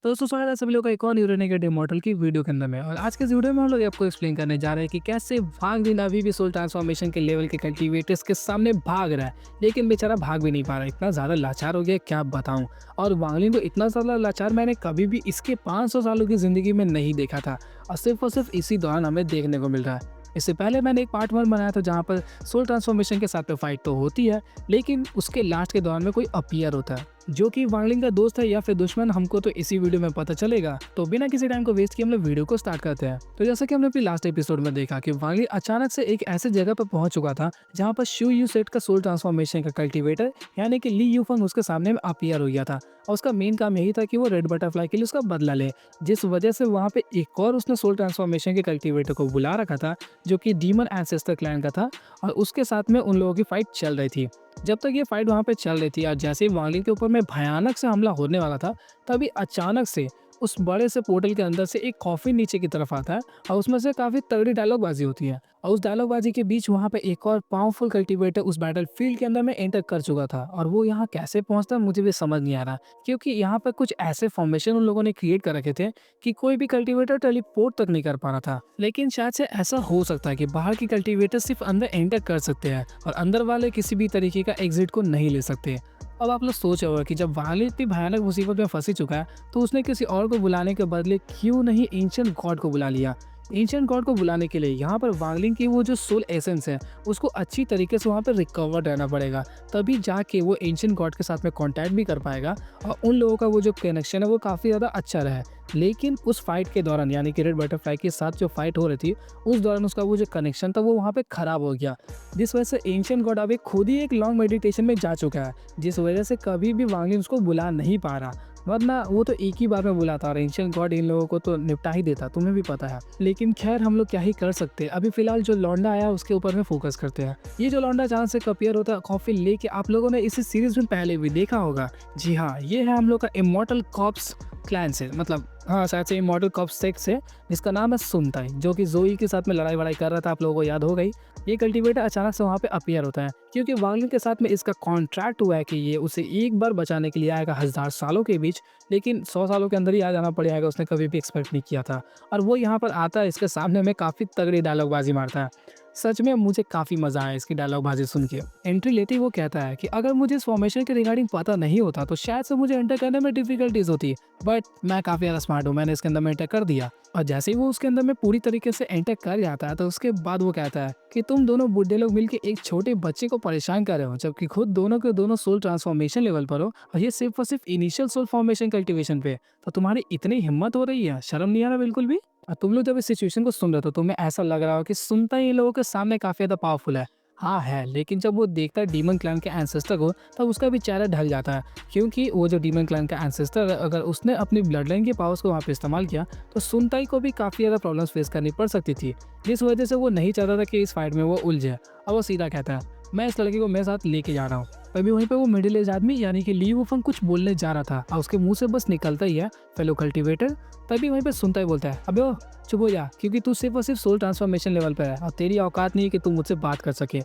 तो दोस्तों स्वागत है सभी लोग का एक और न्यू रेनेगेड इमॉर्टल की वीडियो के अंदर में। और आज के इस वीडियो में हम लोग आपको एक्सप्लेन करने जा रहे हैं कि कैसे वांगलिन अभी भी सोल ट्रांसफॉर्मेशन के लेवल के कल्टीवेटर्स के सामने भाग रहा है, लेकिन बेचारा भाग भी नहीं पा रहा है। इतना ज़्यादा लाचार हो गया क्या बताऊं। और वांगलिन को इतना ज़्यादा लाचार मैंने कभी भी इसके 500 सालों की ज़िंदगी में नहीं देखा था, और सिर्फ इसी दौरान हमें देखने को मिल रहा है। इससे पहले मैंने एक पार्ट 1 बनाया था जहाँ पर सोल ट्रांसफॉर्मेशन के साथ में फाइट तो होती है, लेकिन उसके लास्ट के दौरान में कोई अपीयर होता है जो कि वांगलिन का दोस्त है या फिर दुश्मन, हमको तो इसी वीडियो में पता चलेगा। तो बिना किसी टाइम को वेस्ट किए हम लोग वीडियो को स्टार्ट करते हैं। तो जैसा कि हमने अपनी लास्ट एपिसोड में देखा कि वांगलिन अचानक से एक ऐसे जगह पर पहुंच चुका था जहां पर शू यू सेट का सोल ट्रांसफॉर्मेशन का कल्टीवेटर यानी कि ली यूफंग उसके सामने में अपीयर हो गया था। और उसका मेन काम यही था कि वो रेड बटरफ्लाई के लिए उसका बदला ले, जिस वजह से वहां पे एक और उसने सोल ट्रांसफॉर्मेशन के कल्टीवेटर को बुला रखा था जो कि डीमन एंसेस्टर क्लैन का था। और उसके साथ में उन लोगों की फाइट चल रही थी। जब तक ये फाइट वहाँ पे चल रही थी और जैसे ही वांगलिन के ऊपर में भयानक से हमला होने वाला था, तभी अचानक से उस बड़े से पोर्टल के अंदर से एक कॉफिन नीचे की तरफ आता है और उसमें से काफी तगड़ी डायलॉग बाजी होती है। और उस डायलॉग बाजी के बीच वहाँ पे एक और पावरफुल कल्टीवेटर उस बैटल फील्ड के अंदर में एंटर कर चुका था। और वो यहाँ कैसे पहुंचता मुझे भी समझ नहीं आ रहा, क्योंकि यहाँ पर कुछ ऐसे फॉर्मेशन उन लोगों ने क्रिएट कर रखे थे कि कोई भी कल्टीवेटर टेलीपोर्ट तक नहीं कर पा रहा था। लेकिन शायद से ऐसा हो सकता है कि बाहर की कल्टीवेटर सिर्फ अंदर एंटर कर सकते हैं और अंदर वाले किसी भी तरीके का एग्जिट को नहीं ले सकते। अब आप लोग सोच रहे होगा कि जब वांगलिन इतनी भयानक मुसीबत में फंसी चुका है तो उसने किसी और को बुलाने के बदले क्यों नहीं एंशिएंट गॉड को बुला लिया। एंशिएंट गॉड को बुलाने के लिए यहाँ पर वांगलिन की वो जो सोल एसेंस है उसको अच्छी तरीके से वहाँ पर रिकवर रहना पड़ेगा, तभी जाके वो एंशिएंट गॉड के साथ में कांटेक्ट भी कर पाएगा और उन लोगों का वो जो कनेक्शन है वो काफ़ी ज़्यादा अच्छा रहे। लेकिन उस फाइट के दौरान यानी कि रेड बटरफ्लाई के साथ जो फाइट हो रही थी उस दौरान उसका वो जो कनेक्शन था वो वहाँ पे खराब हो गया, जिस वजह से एंशिएंट गॉड अभी खुद ही एक लॉन्ग मेडिटेशन में जा चुका है, जिस वजह से कभी भी वांगलिन उसको बुला नहीं पा रहा। वरना वो तो एक ही बार में बुलाता और एंशिएंट गॉड इन लोगों को तो निपटा ही देता, तुम्हें भी पता है। लेकिन खैर हम लोग क्या ही कर सकते हैं। अभी फिलहाल जो लौंडा आया उसके ऊपर में फोकस करते हैं। ये जो लौंडा जहाँ से अपीयर होता है कॉफी लेके, आप लोगों ने इसी सीरीज में पहले भी देखा होगा। जी हाँ, ये है हम लोग का इमॉर्टल कॉप्स क्लैन से, मतलब हाँ शायद से इमॉर्टल कॉप्स सेक्ट से, जिसका नाम है सुनताई, जो कि जोई के साथ में लड़ाई वड़ाई कर रहा था, आप लोगों को याद हो गई। ये कल्टीवेटर अचानक से वहाँ पे अपीयर होता है क्योंकि वांगलिन के साथ में इसका कॉन्ट्रैक्ट हुआ है कि ये उसे एक बार बचाने के लिए आएगा 1000 सालों के बीच, लेकिन 100 सालों के अंदर ही आ जाना पड़ेगा, उसने कभी भी एक्सपेक्ट नहीं किया था। और वो यहाँ पर आता है, इसके सामने में काफ़ी तगड़ी डायलॉग बाजी मारता है। सच में मुझे काफ़ी मज़ा आया इसकी डायलॉग बाजी सुन के। एंट्री लेते ही वो कहता है कि अगर मुझे इस फॉर्मेशन के रिगार्डिंग पता नहीं होता तो शायद से मुझे एंटर करने में डिफिकल्टीज होती, बट मैं काफ़ी ज़्यादा स्मार्ट हूँ, मैंने इसके अंदर में एंटर कर दिया। और जैसे ही वो उसके अंदर में पूरी तरीके से एंटर कर जाता है तो उसके बाद वो कहता है कि तुम दोनों बुड्ढे लोग मिलकर एक छोटे बच्चे को परेशान कर रहे हो, जबकि खुद दोनों के दोनों सोल ट्रांसफॉर्मेशन लेवल पर हो, और ये सिर्फ और सिर्फ इनिशियल सोल फॉर्मेशन कल्टीवेशन पे। तो तुम्हारी इतनी हिम्मत हो रही है, शर्म नहीं आ रहा बिल्कुल भी। और तुम लोग जब इस सिचुएशन को सुन रहे हो तो तुम्हें ऐसा लग रहा हो कि सुनता ही इन लोगों के सामने काफी ज्यादा पावरफुल है। हाँ है, लेकिन जब वो देखता है डीमन क्लैन के एंसेस्टर को तब उसका भी चेहरा ढल जाता है, क्योंकि वो जो डीमन क्लैन का एंसेस्टर है, अगर उसने अपनी ब्लड लाइन के पावर्स को वहाँ पे इस्तेमाल किया तो सुनताई को भी काफ़ी ज़्यादा प्रॉब्लम्स फेस करनी पड़ सकती थी, जिस वजह से वो नहीं चाहता था कि इस फाइट में वो उलझे। और वो सीधा कहता है मैं इस लड़के को मेरे साथ लेके जा रहा हूँ। तभी वहीं पे वो मिडिल एज आदमी यानी कि ली वुफंग कुछ बोलने जा रहा था और उसके मुंह से बस निकलता ही है फेलो कल्टीवेटर। तभी वहीं पे सुनता ही बोलता है अबे ओ चुप हो जा, क्योंकि तू सिर्फ और सिर्फ सोल ट्रांसफॉर्मेशन लेवल पर है और तेरी औकात नहीं है कि तू मुझसे बात कर सके।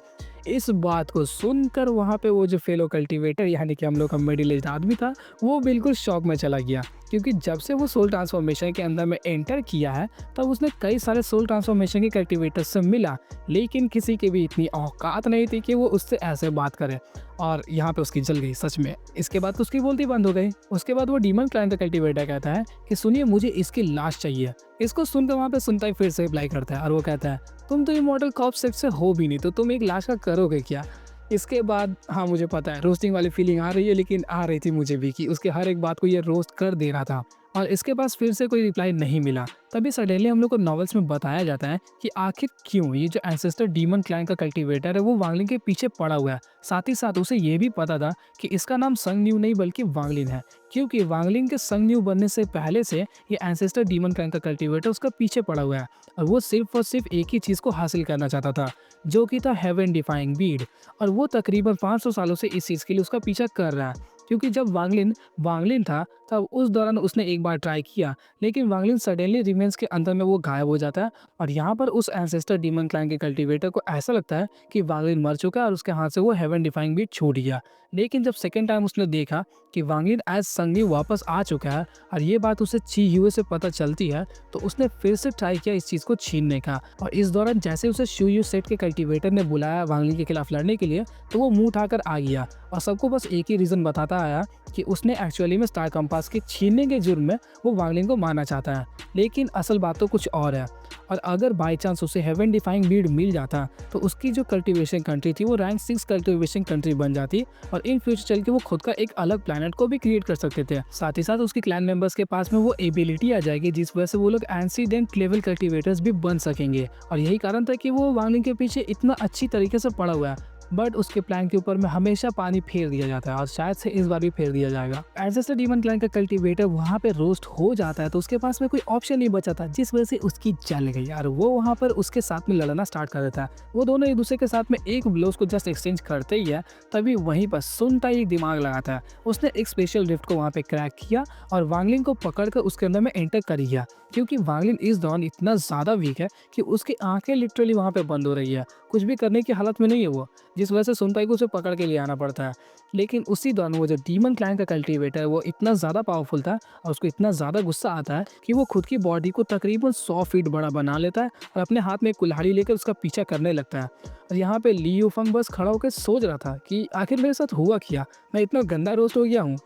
इस बात को सुनकर वहाँ पे वो जो फेलो कल्टीवेटर यानी कि हम लोग का मिडिल एज आदमी था वो बिल्कुल शॉक में चला गया, क्योंकि जब से वो सोल ट्रांसफॉर्मेशन के अंदर में एंटर किया है तब उसने कई सारे सोल ट्रांसफॉर्मेशन के कल्टीवेटर से मिला, लेकिन किसी की भी इतनी औकात नहीं थी कि वो उससे ऐसे बात करे। और यहाँ पे उसकी जल गई सच में। इसके बाद तो उसकी बोलती बंद हो गई। उसके बाद वो डीमन क्लाइंट का कल्टीवेटर कहता है कि सुनिए मुझे इसकी लाश चाहिए। इसको सुनकर वहाँ पे सुनता ही फिर से रिप्लाई करता है और वो कहता है तुम तो इमॉर्टल कॉप सेक्ट से हो भी नहीं, तो तुम एक लाश का करोगे क्या। इसके बाद हाँ मुझे पता है रोस्टिंग वाली फीलिंग आ रही है, लेकिन आ रही थी मुझे भी कि उसके हर एक बात को ये रोस्ट कर दे रहा था। और इसके पास फिर से कोई रिप्लाई नहीं मिला। तभी सडनली हम लोग को नॉवेल्स में बताया जाता है कि आखिर क्यों ये जो एंसेस्टर डीमन क्लाइंट का कल्टीवेटर है वो वांगलिन के पीछे पड़ा हुआ है। साथ ही साथ उसे ये भी पता था कि इसका नाम संग न्यू नहीं बल्कि वांगलिन है, क्योंकि वांगलिन के संग न्यू बनने से पहले से ये एंसेस्टर डीमन क्लाइंट का कल्टीवेटर उसका पीछे पड़ा हुआ है और वो सिर्फ और सिर्फ एक ही चीज़ को हासिल करना चाहता था, जो कि था हेवन डिफाइंग बीड। और वो तकरीबन 500 सालों से इस चीज़ के लिए उसका पीछा कर रहा है। क्योंकि जब वांगलिन वांगलिन था तब उस दौरान उसने एक बार ट्राई किया, लेकिन वांगलिन सडनली रिमेंस के अंदर में वो गायब हो जाता है। और यहाँ पर उस एंसेस्टर डीमन क्लैन के कल्टीवेटर को ऐसा लगता है कि वांगलिन मर चुका है और उसके हाथ से वो हेवन डिफाइंग बीट छूट गया। लेकिन जब सेकेंड टाइम उसने देखा कि वांगलिन एज संगनी वापस आ चुका है और ये बात उसे ची ह्यूए से पता चलती है, तो उसने फिर से ट्राई किया इस चीज़ को छीनने का। और इस दौरान जैसे उसे शू यू सेट के कल्टीवेटर ने बुलाया वांगलिन के खिलाफ लड़ने के लिए, तो वो मुंह उठाकर आ गया और सबको बस एक ही रीज़न बताता आया कि उसने एक्चुअली में स्टार कंपास के छीनने के जुर्म में वो वांगलिन को मारना चाहता है। लेकिन असल बात तो कुछ और है। और अगर बाई चांस उसे हेवन डिफाइंग बीड मिल जाता तो उसकी जो कल्टीवेशन कंट्री थी वो रैंक 6 कल्टीवेशन कंट्री बन जाती और इन फ्यूचर चल के वो खुद का एक अलग प्लैनेट को भी क्रिएट कर सकते थे। साथ ही साथ उसके क्लैन मेंबर्स के पास में वो एबिलिटी आ जाएगी जिस वजह से वो लोग एंसीडेंट लेवल कल्टीवेटर्स भी बन सकेंगे। और यही कारण था कि वो वांगलिन के पीछे इतना अच्छी तरीके से पड़ा हुआ है। बट उसके प्लान के ऊपर में हमेशा पानी फेर दिया जाता है और शायद से इस बार भी फेर दिया जाएगा। एज डीमन क्लैन का कल्टीवेटर वहाँ पे रोस्ट हो जाता है तो उसके पास में कोई ऑप्शन नहीं बचा था, जिस वजह से उसकी जल गई और वो वहाँ पर उसके साथ में लड़ना स्टार्ट कर देता है। वो दोनों एक दूसरे के साथ में एक ब्लोज को जस्ट एक्सचेंज करते ही है, तभी वहीं पर सुनता ही एक दिमाग लगाता है। उसने एक स्पेशल रिफ्ट को वहाँ पे क्रैक किया और वांगलिन को पकड़कर उसके अंदर में एंटर कर गया, क्योंकि वांगलिन इस दौरान इतना ज़्यादा वीक है कि उसकी आंखें लिटरली वहाँ पे बंद हो रही है, कुछ भी करने की हालत में नहीं है वो, जिस वजह से सुनताई को उसे पकड़ के ले आना पड़ता है। लेकिन उसी दौरान वो जो डीमन क्लैन का कल्टीवेटर वो इतना ज़्यादा पावरफुल था और उसको इतना ज़्यादा गुस्सा आता है कि वो खुद की बॉडी को तकरीबन 100 फीट बड़ा बना लेता है और अपने हाथ में एक कुल्हाड़ी लेकर उसका पीछा करने लगता है। और यहाँ पे ली यूफंग बस खड़ा होकर सोच रहा था कि आखिर मेरे साथ हुआ क्या, मैं इतना गंदा रोस्ट हो गया हूँ।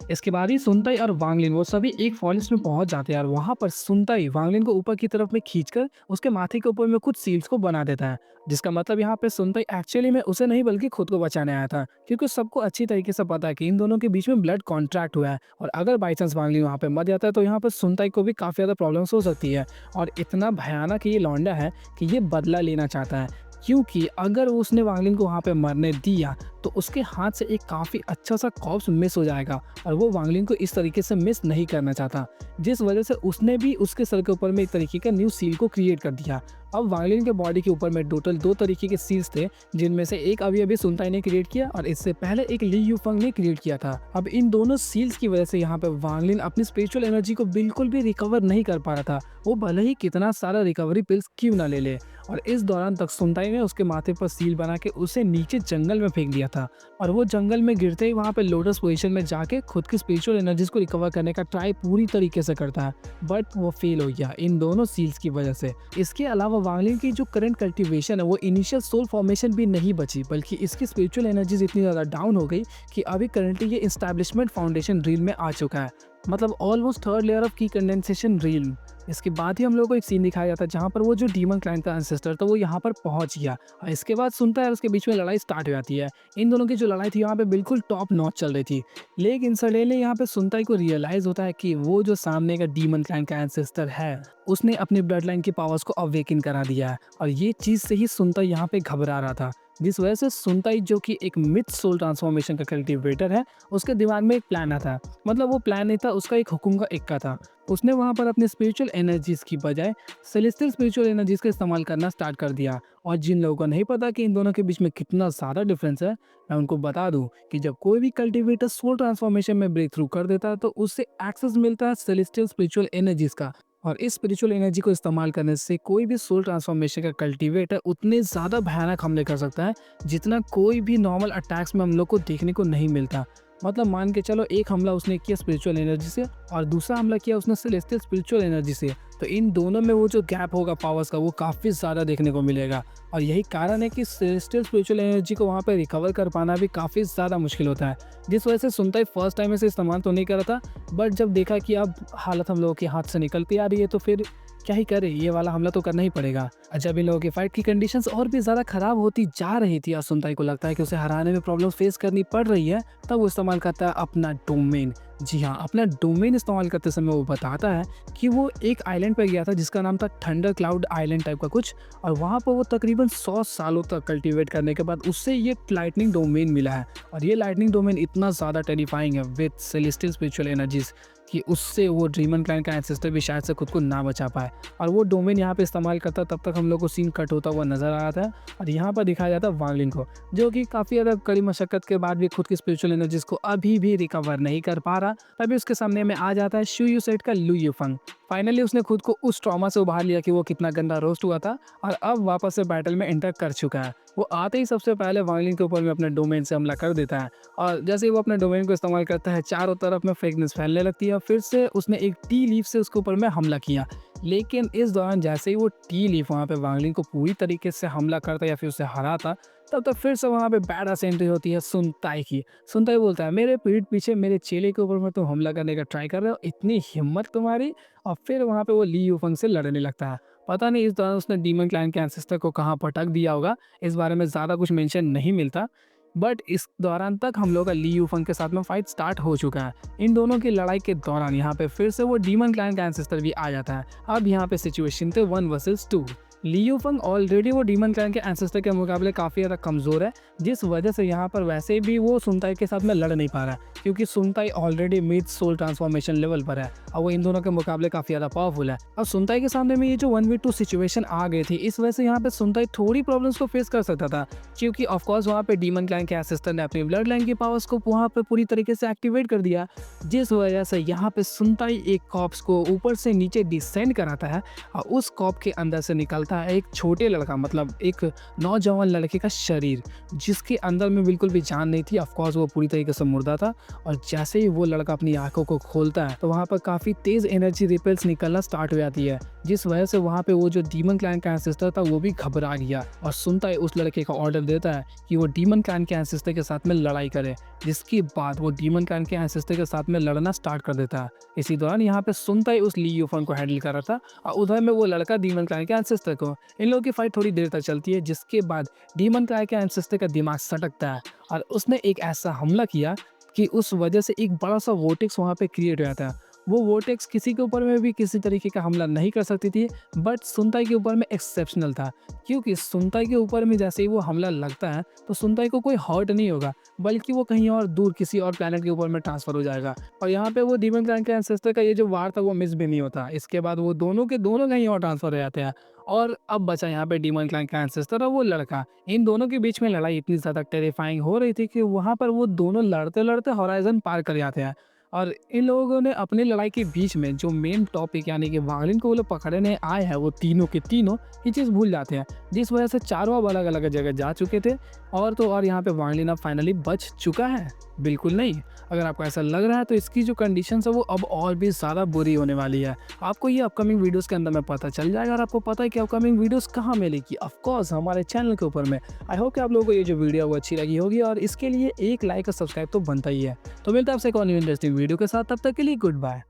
इसके बाद ही सुनताई और वांगलिन वो सभी एक फॉरेस्ट में पहुंच जाते हैं और वहां पर सुनताई वांगलिन को ऊपर की तरफ में खींचकर उसके माथे के ऊपर में कुछ सील्स को बना देता है, जिसका मतलब यहाँ पे सुनताई एक्चुअली में उसे नहीं बल्कि खुद को बचाने आया था, क्योंकि सबको अच्छी तरीके से पता है कि इन दोनों के बीच में ब्लड कॉन्ट्रैक्ट हुआ है और अगर बाई चांस वांगलिन वहाँ पे मर जाता है तो यहाँ पर सुनताई को भी काफ़ी ज़्यादा प्रॉब्लम्स हो सकती है। और इतना भयानक ये लौंडा है कि ये बदला लेना चाहता है, क्योंकि अगर उसने वांगलिन को वहाँ पे मरने दिया तो उसके हाथ से एक काफ़ी अच्छा सा कॉर्प्स मिस हो जाएगा और वो वांगलिन को इस तरीके से मिस नहीं करना चाहता, जिस वजह से उसने भी उसके सर के ऊपर में एक तरीके का न्यू सील को क्रिएट कर दिया। अब वांगलिन के बॉडी के ऊपर में टोटल 2 तरीके के सील्स थे, जिनमें से एक अभी अभी सुनताई ने क्रिएट किया और इससे पहले एक ली यूफंग ने क्रिएट किया था। अब इन दोनों सील्स की वजह से यहाँ पे वांगलिन अपनी स्पिरिचुअल एनर्जी को बिल्कुल भी रिकवर नहीं कर पा रहा था, वो भले ही कितना सारा रिकवरी पिल्स क्यों ना ले ले। और इस दौरान तक सुनताई ने उसके माथे पर सील बना के उसे नीचे जंगल में फेंक दिया था और वो जंगल में गिरते ही वहाँ पे लोटस पोजीशन में जाके खुद की स्पिरिचुअल एनर्जीज को रिकवर करने का ट्राई पूरी तरीके से करता है, बट वो फेल हो गया इन दोनों सील्स की वजह से। इसके अलावा वांगलिन की जो करंट कल्टीवेशन है वो इनिशियल सोल फॉर्मेशन भी नहीं बची, बल्कि इसकी स्पिरिचुअल एनर्जीज इतनी ज़्यादा डाउन हो गई कि अभी करंटली ये एस्टैब्लिशमेंट फाउंडेशन रील में आ चुका है, मतलब ऑलमोस्ट 3rd लेयर ऑफ की कंडेंसेशन रील। इसके बाद ही हम लोगों को एक सीन दिखाया जाता है जहाँ पर वो जो डीमन क्लैन का एंसेस्टर था वो यहाँ पर पहुँच गया और इसके बाद सुनता है उसके बीच में लड़ाई स्टार्ट हो जाती है। इन दोनों की जो लड़ाई थी यहाँ पे बिल्कुल टॉप नॉच चल रही थी, लेकिन सडनली यहाँ पे सुनताई को रियलाइज होता है कि वो जो सामने का डीमन क्लैन का एंसेस्टर है उसने अपनी ब्लड लाइन की पावर्स को अवेकन करा दिया है और ये चीज़ से ही सुनताई यहाँ पे घबरा रहा था, जिस वजह से सुनताई जो कि एक मिथ सोल ट्रांसफॉर्मेशन का कल्टीवेटर है उसके दिमाग में एक प्लान आता, मतलब वो प्लान नहीं था, उसका एक हुक्म का इक्का था। उसने वहाँ पर अपने स्पिरिचुअल एनर्जीज की बजाय सेलेस्टियल स्पिरिचुअल एनर्जीज का इस्तेमाल करना स्टार्ट कर दिया। और जिन लोगों को नहीं पता कि इन दोनों के बीच में कितना ज़्यादा डिफरेंस है, मैं उनको बता दूं कि जब कोई भी कल्टीवेटर सोल ट्रांसफॉर्मेशन में ब्रेक थ्रू कर देता है तो उससे एक्सेस मिलता है सेलेस्टियल स्पिरिचुअल एनर्जीज का, और इस स्पिरिचुअल एनर्जी को इस्तेमाल करने से कोई भी सोल ट्रांसफॉर्मेशन का कल्टीवेटर उतने ज़्यादा भयानक हमले कर सकता है जितना कोई भी नॉर्मल अटैक्स में हम लोग को देखने को नहीं मिलता। मतलब मान के चलो एक हमला उसने किया स्पिरिचुअल एनर्जी से और दूसरा हमला किया उसने सेलेस्टियल स्पिरिचुअल एनर्जी से, तो इन दोनों में वो जो गैप होगा पावर्स का वो काफ़ी ज़्यादा देखने को मिलेगा। और यही कारण है कि सेलेस्टियल स्पिरिचुअल एनर्जी को वहाँ पे रिकवर कर पाना भी काफ़ी ज़्यादा मुश्किल होता है, जिस वजह से सुनता ही फर्स्ट टाइम इसे इस्तेमाल तो नहीं करा था, बट जब देखा कि अब हालत हम लोगों के हाथ से निकलती आ रही है तो फिर क्या ही करे, ये वाला हमला तो करना ही पड़ेगा। जब इन लोगों की फाइट की कंडीशंस और भी ज़्यादा खराब होती जा रही थी और सुनताई को लगता है कि उसे हराने में प्रॉब्लम फेस करनी पड़ रही है, तब वो इस्तेमाल करता है अपना डोमेन। जी हाँ, अपना डोमेन इस्तेमाल करते समय वो बताता है कि वो एक आइलैंड पर गया था जिसका नाम था थंडर क्लाउड आइलैंड टाइप का कुछ, और वहाँ पर वो तकरीबन 100 सालों तक कल्टीवेट करने के बाद उससे ये लाइटनिंग डोमेन मिला है। और ये लाइटनिंग डोमेन इतना ज़्यादा टेरिफाइंग है विद सेलेस्टियल स्पिरिचुअल एनर्जीज कि उससे वो ड्रीमन क्लैन का एंसेस्टर भी शायद से खुद को ना बचा पाए। और वो डोमेन यहाँ पे इस्तेमाल करता, तब तक हम लोग को सीन कट होता हुआ नजर आ रहा था। और यहाँ पर दिखाया जाता है वांग लिंग को, जो कि काफ़ी ज़्यादा कड़ी मशक्कत के बाद भी खुद की स्पिरिचुअल एनर्जीज को अभी भी रिकवर नहीं कर पा रहा। तभी उसके सामने में आ जाता है शू यू सेट का लू यूफंग। फाइनली उसने खुद को उस ट्रॉमा से उबार लिया कि वो कितना गंदा रोस्ट हुआ था, और अब वापस से बैटल में एंटर कर चुका है। वो आते ही सबसे पहले वांग लिंग के ऊपर में अपने डोमेन से हमला कर देता है, और जैसे ही वो अपने डोमेन को इस्तेमाल करता है, चारों तरफ में फ्रेगनेंस फैलने लगती है। फिर से उसने एक टी लीफ से उसके ऊपर में हमला किया, लेकिन इस दौरान जैसे ही वो टी लीफ वहाँ पे वांग लिंग को पूरी तरीके से हमला करता या फिर उसे हराता, तब तक फिर से वहाँ पे बैड एंट्री होती है सुनताई की। सुनताई बोलता है, मेरे पीठ पीछे मेरे चेले के ऊपर में तुम हमला करने का ट्राई कर रहे हो, इतनी हिम्मत तुम्हारी। और फिर वहाँ पे वो ली यूफंग से लड़ने लगता है। पता नहीं इस दौरान उसने डीमन क्लैन के एंसेस्टर को कहाँ पटक दिया होगा, इस बारे में ज़्यादा कुछ मेंशन नहीं मिलता। बट इस दौरान तक हम लोग का ली यूफंग के साथ में फाइट स्टार्ट हो चुका है। इन दोनों की लड़ाई के दौरान यहाँ पे फिर से वो डीमन क्लैन का एंसेस्टर भी आ जाता है। अब यहाँ पे सिचुएशन थे 1 वर्सेस 2। ली यूफंग ऑलरेडी वो डीमन क्लैन के एंसेस्टर के मुकाबले काफ़ी ज़्यादा कमज़ोर है, जिस वजह से यहाँ पर वैसे भी वो सुनताई के साथ में लड़ नहीं पा रहा है, क्योंकि सुनताई already mid soul transformation level पर है और वो इन दोनों के मुकाबले काफ़ी ज़्यादा पावरफुल है। और सुनताई के सामने में ये जो 1v2 सिचुएशन आ गई थी, इस वजह से यहाँ पे सुनताई थोड़ी प्रॉब्लम्स को फेस कर सकता था, क्योंकि ऑफकोर्स वहाँ पे डीमन क्लैन के एंसेस्टर ने अपनी ब्लड लाइन की पावर्स को वहाँ पे पूरी तरीके से एक्टिवेट कर दिया, जिस वजह से यहाँ पे सुनताई एक कॉप्स को ऊपर से नीचे डिसेंड कराता है, और उस कॉप के अंदर से निकलता है एक छोटे लड़का, मतलब एक नौजवान लड़के का शरीर, जिसके अंदर में बिल्कुल भी जान नहीं थी। ऑफकोर्स वो पूरी तरीके से मुर्दा था। और जैसे ही वो लड़का अपनी आंखों को खोलता है, तो वहाँ पर काफ़ी तेज़ एनर्जी रिपल्स निकलना स्टार्ट हो जाती है, जिस वजह से वहाँ पे वो जो डीमन क्लैन का एंसेस्टर था वो भी घबरा गया, और सुनता ही उस लड़के का ऑर्डर देता है कि वो डीमन क्लैन के एंसेस्टर के साथ में लड़ाई करे, जिसके बाद वो डीमन क्लैन के एंसेस्टर के साथ में लड़ना स्टार्ट कर देता है। इसी दौरान यहाँ पे सुनता ही उस ली यूफंग को हैंडल कर रहा था, और उधर में वो लड़का डीमन क्लैन के एंसेस्टर को। इन लोगों की फाइट थोड़ी देर तक चलती है, जिसके बाद डीमन क्लैन के एंसेस्टर का दिमाग सटकता है, और उसने एक ऐसा हमला किया कि उस वजह से एक बड़ा सा वोर्टेक्स वहाँ पे क्रिएट हो जाता है। वो वोर्टेक्स किसी के ऊपर में भी किसी तरीके का हमला नहीं कर सकती थी, बट सुनताई के ऊपर में एक्सेप्शनल था, क्योंकि सुनताई के ऊपर में जैसे ही वो हमला लगता है तो सुनताई को कोई हर्ट नहीं होगा, बल्कि वो कहीं और दूर किसी और प्लैनेट के ऊपर में ट्रांसफर हो जाएगा। और यहाँ पे वो डीमन क्लैन के एंसेस्टर का ये जो वार था वो मिस भी नहीं होता। इसके बाद वो दोनों के दोनों कहीं और ट्रांसफर हो जाते हैं, और अब बचा यहाँ पे डीमन क्लैन का एंसेस्टर और वो लड़का। इन दोनों के बीच में लड़ाई इतनी ज़्यादा टेरिफाइंग हो रही थी कि वहाँ पर वो दोनों लड़ते लड़ते हॉराइजन पार कर जाते हैं। और इन लोगों ने अपनी लड़ाई के बीच में जो मेन टॉपिक यानी कि वांग लिंग को वो लोग पकड़ने आए हैं, वो तीनों के तीनों ये चीज़ भूल जाते हैं, जिस वजह से चारों अब अलग अलग जगह जा चुके थे। और तो और यहाँ पे वांग लिंग अब फाइनली बच चुका है? बिल्कुल नहीं। अगर आपको ऐसा लग रहा है तो इसकी जो कंडीशन है वो अब और भी ज़्यादा बुरी होने वाली है। आपको ये अपकमिंग वीडियोस के अंदर में पता चल जाएगा, और आपको पता है कि अपकमिंग वीडियोस कहाँ मिलेगी, ऑफकोर्स हमारे चैनल के ऊपर में। आई होप कि आप लोगों को ये जो वीडियो वो अच्छी लगी होगी, और इसके लिए एक लाइक और सब्सक्राइब तो बनता ही है। तो मिलता है आपसे एक और न्यू इंटरेस्टिंग वीडियो के साथ, तब तक के लिए गुड बाय।